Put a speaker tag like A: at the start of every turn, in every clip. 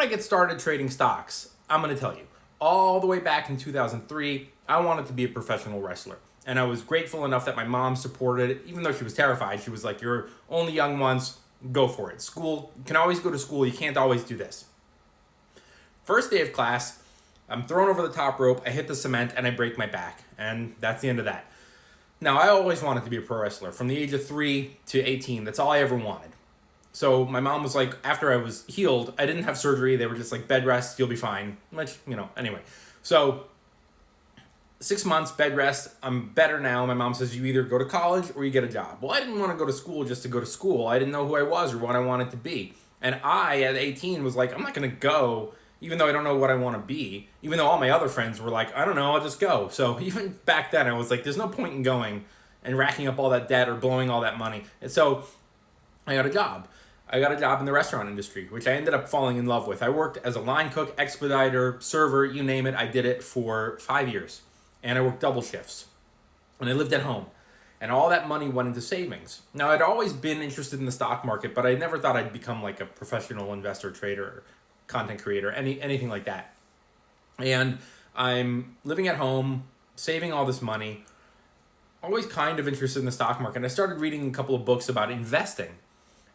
A: I get started trading stocks? I'm going to tell you. All the way back in 2003, I wanted to be a professional wrestler. And I was grateful enough that my mom supported it, even though she was terrified. She was like, you're only young once, go for it. School, you can always go to school, you can't always do this. First day of class, I'm thrown over the top rope, I hit the cement, and I break my back. And that's the end of that. Now, I always wanted to be a pro wrestler. From the age of 3 to 18, that's all I ever wanted. So my mom was like, after I was healed, I didn't have surgery. They were just like, bed rest, you'll be fine. Which, anyway. So 6 months, bed rest, I'm better now. My mom says, you either go to college or you get a job. Well, I didn't want to go to school just to go to school. I didn't know who I was or what I wanted to be. And I, at 18, was like, I'm not going to go, even though I don't know what I want to be. Even though all my other friends were like, I don't know, I'll just go. So even back then, I was like, there's no point in going and racking up all that debt or blowing all that money. And so I got a job. I got a job in the restaurant industry, which I ended up falling in love with. I worked as a line cook, expediter, server, you name it. I did it for 5 years. And I worked double shifts. And I lived at home. And all that money went into savings. Now, I'd always been interested in the stock market, but I never thought I'd become like a professional investor, trader, content creator, anything like that. And I'm living at home, saving all this money, always kind of interested in the stock market. And I started reading a couple of books about investing.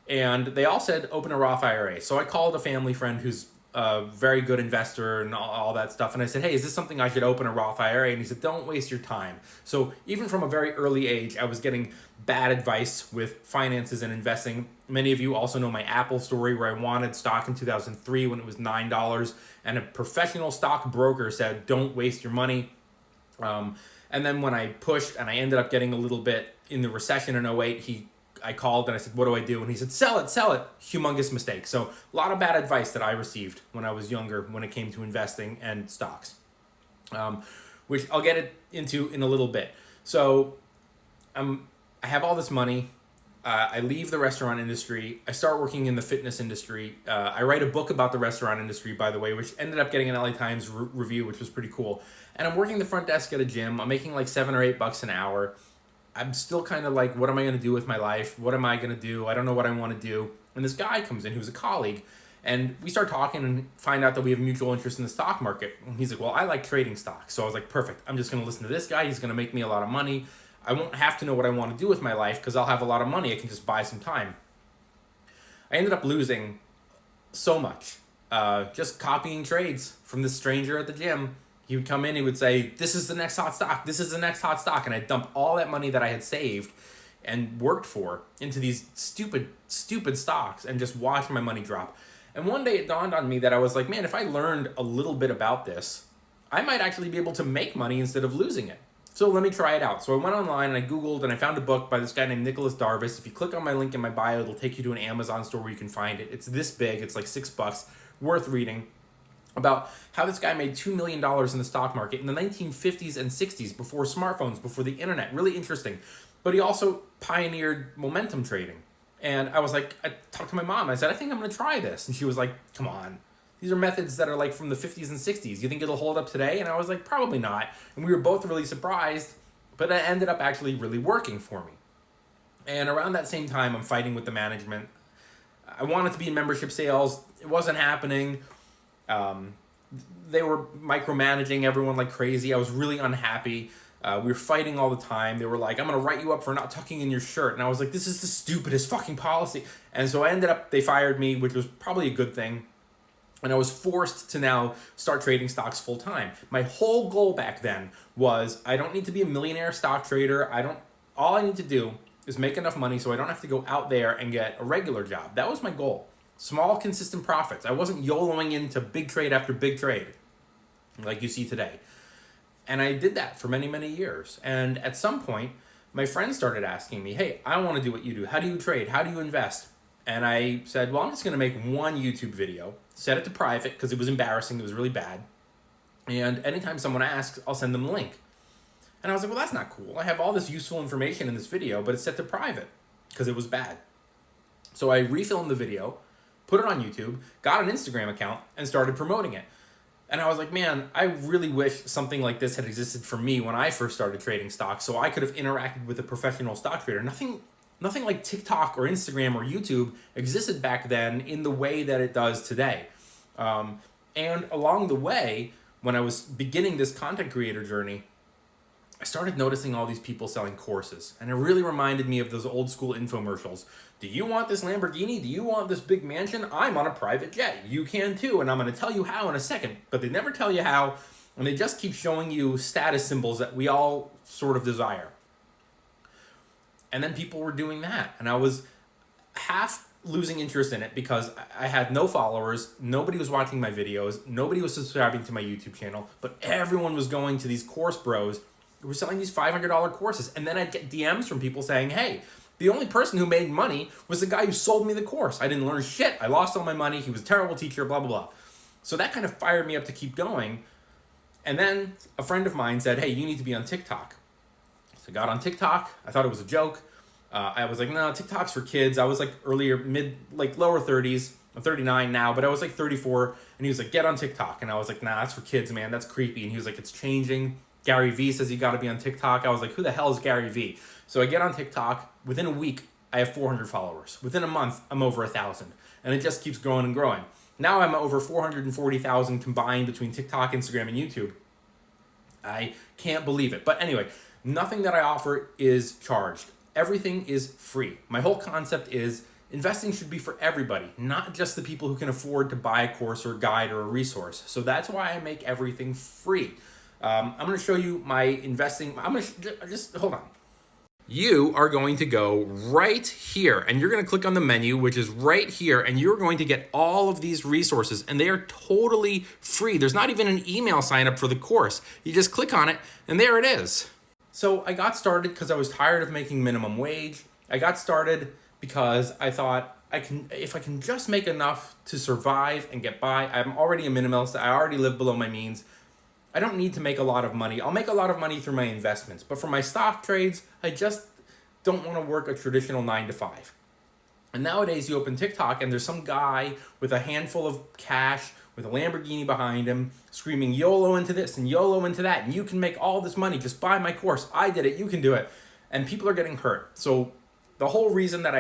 A: And they all said, open a Roth IRA. So I called a family friend who's a very good investor and all that stuff. And I said, hey, is this something I should open a Roth IRA? And he said, don't waste your time. So even from a very early age, I was getting bad advice with finances and investing. Many of you also know my Apple story where I wanted stock in 2003 when it was $9. And a professional stock broker said, don't waste your money. And then when I pushed and I ended up getting a little bit in the recession in 08, I called and I said, what do I do? And he said, sell it. Humongous mistake. So a lot of bad advice that I received when I was younger when it came to investing and stocks, which I'll get into in a little bit. So I have all this money. I leave the restaurant industry. I start working in the fitness industry. I write a book about the restaurant industry, by the way, which ended up getting an LA Times review, which was pretty cool. And I'm working the front desk at a gym. I'm making like $7 or $8 an hour. I'm still kind of like, what am I going to do with my life? What am I going to do? I don't know what I want to do. And this guy comes in who's a colleague, and we start talking and find out that we have mutual interest in the stock market. And he's like, well, I like trading stocks. So I was like, perfect. I'm just going to listen to this guy. He's going to make me a lot of money. I won't have to know what I want to do with my life because I'll have a lot of money. I can just buy some time. I ended up losing so much, just copying trades from this stranger at the gym. He would come in, he would say, this is the next hot stock, this is the next hot stock. And I'd dump all that money that I had saved and worked for into these stupid stocks and just watch my money drop. And one day it dawned on me that I was like, man, if I learned a little bit about this, I might actually be able to make money instead of losing it. So let me try it out. So I went online and I Googled and I found a book by this guy named Nicholas Darvis. If you click on my link in my bio, it'll take you to an Amazon store where you can find it. It's this big, it's like $6, worth reading, about how this guy made $2 million in the stock market in the 1950s and 60s, before smartphones, before the internet. Really interesting. But he also pioneered momentum trading. And I was like, I talked to my mom. I said, I think I'm going to try this. And she was like, come on. These are methods that are like from the 50s and 60s. You think it'll hold up today? And I was like, probably not. And we were both really surprised, but it ended up actually really working for me. And around that same time, I'm fighting with the management. I wanted to be in membership sales. It wasn't happening. They were micromanaging everyone like crazy. I was really unhappy. We were fighting all the time. They were like, I'm going to write you up for not tucking in your shirt. And I was like, this is the stupidest fucking policy. And so they fired me, which was probably a good thing. And I was forced to now start trading stocks full time. My whole goal back then was, I don't need to be a millionaire stock trader. All I need to do is make enough money so I don't have to go out there and get a regular job. That was my goal. Small, consistent profits. I wasn't YOLOing into big trade after big trade like you see today. And I did that for many, many years. And at some point, my friends started asking me, hey, I want to do what you do. How do you trade? How do you invest? And I said, well, I'm just going to make one YouTube video, set it to private because it was embarrassing. It was really bad. And anytime someone asks, I'll send them the link. And I was like, well, that's not cool. I have all this useful information in this video, but it's set to private because it was bad. So I refilmed the video, put it on YouTube, got an Instagram account, and started promoting it. And I was like, man, I really wish something like this had existed for me when I first started trading stocks, so I could have interacted with a professional stock trader. Nothing like TikTok or Instagram or YouTube existed back then in the way that it does today. And along the way, when I was beginning this content creator journey, I started noticing all these people selling courses, and it really reminded me of those old school infomercials. Do you want this Lamborghini? Do you want this big mansion? I'm on a private jet. You can too, and I'm going to tell you how in a second. But they never tell you how, and they just keep showing you status symbols that we all sort of desire. And then people were doing that, and I was half losing interest in it because I had no followers, nobody was watching my videos, nobody was subscribing to my YouTube channel, but everyone was going to these course bros who were selling these $500 courses. And then I'd get DMs from people saying, hey, the only person who made money was the guy who sold me the course. I didn't learn shit. I lost all my money. He was a terrible teacher, blah, blah, blah. So that kind of fired me up to keep going. And then a friend of mine said, hey, you need to be on TikTok. So I got on TikTok. I thought it was a joke. I was like, no, TikTok's for kids. I was like lower 30s. I'm 39 now, but I was like 34. And he was like, get on TikTok. And I was like, nah, that's for kids, man. That's creepy. And he was like, it's changing. Gary Vee says you got to be on TikTok. I was like, who the hell is Gary Vee? So I get on TikTok. Within a week, I have 400 followers. Within a month, I'm over 1,000. And it just keeps growing and growing. Now I'm over 440,000 combined between TikTok, Instagram, and YouTube. I can't believe it. But anyway, nothing that I offer is charged. Everything is free. My whole concept is investing should be for everybody, not just the people who can afford to buy a course or a guide or a resource. So that's why I make everything free. I'm going to show you my investing. I'm going to just hold on. You are going to go right here and you're going to click on the menu, which is right here, and you're going to get all of these resources, and they are totally free. There's not even an email sign up for the course. You just click on it and there it is. So I got started because I was tired of making minimum wage. I got started because I thought if I can just make enough to survive and get by. I'm already a minimalist. I already live below my means. I don't need to make a lot of money. I'll make a lot of money through my investments, but for my stock trades, I just don't want to work a traditional 9 to 5. And nowadays you open TikTok and there's some guy with a handful of cash with a Lamborghini behind him screaming YOLO into this and YOLO into that, and you can make all this money, just buy my course. I did it, you can do it. And people are getting hurt. So the whole reason that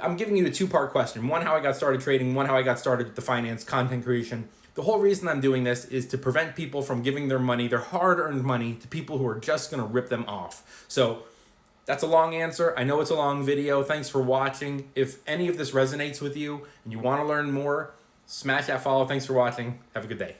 A: I'm giving you a 2-part question. One, how I got started trading. One, how I got started with the finance, content creation. The whole reason I'm doing this is to prevent people from giving their money, their hard-earned money, to people who are just going to rip them off. So that's a long answer. I know it's a long video. Thanks for watching. If any of this resonates with you and you want to learn more, smash that follow. Thanks for watching. Have a good day.